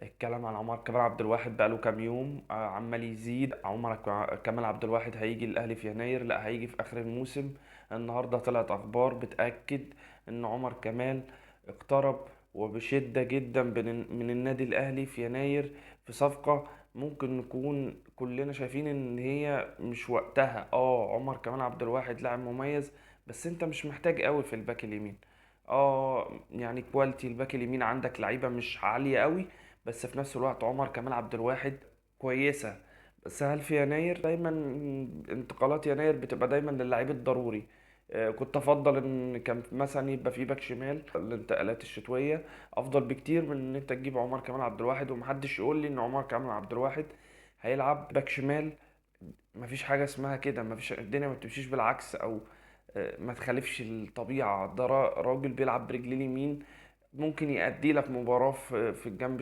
الكلام عن عمر كمال عبد الواحد بقاله كام يوم عمال يزيد. عمر كمال عبد الواحد هيجي الاهلي في يناير؟ لا، هيجي في اخر الموسم. النهارده طلعت اخبار بتاكد ان عمر كمال اقترب وبشده جدا من النادي الاهلي في يناير، في صفقه ممكن نكون كلنا شايفين ان هي مش وقتها. عمر كمال عبد الواحد لاعب مميز، بس انت مش محتاج قوي في الباك اليمين. يعني كواليتي الباك اليمين عندك لعيبه مش عاليه قوي، بس في نفس الوقت عمر كمال عبد الواحد كويسة. بس هل في يناير دايما انتقالات يناير بتبقى دايما للعيب الضروري؟ كنت افضل ان كان مثلا يبقى في باك شمال. الانتقالات الشتوية افضل بكتير من ان انت تجيب عمر كمال عبد الواحد، ومحدش يقول لي ان عمر كمال عبد الواحد هيلعب باك شمال. مفيش حاجة اسمها كده، مفيش، الدنيا ما بتمشيش بالعكس، او ما تخالفش الطبيعة. ده راجل بيلعب برجليه اليمين، ممكن يأدي لك مباراة في الجنب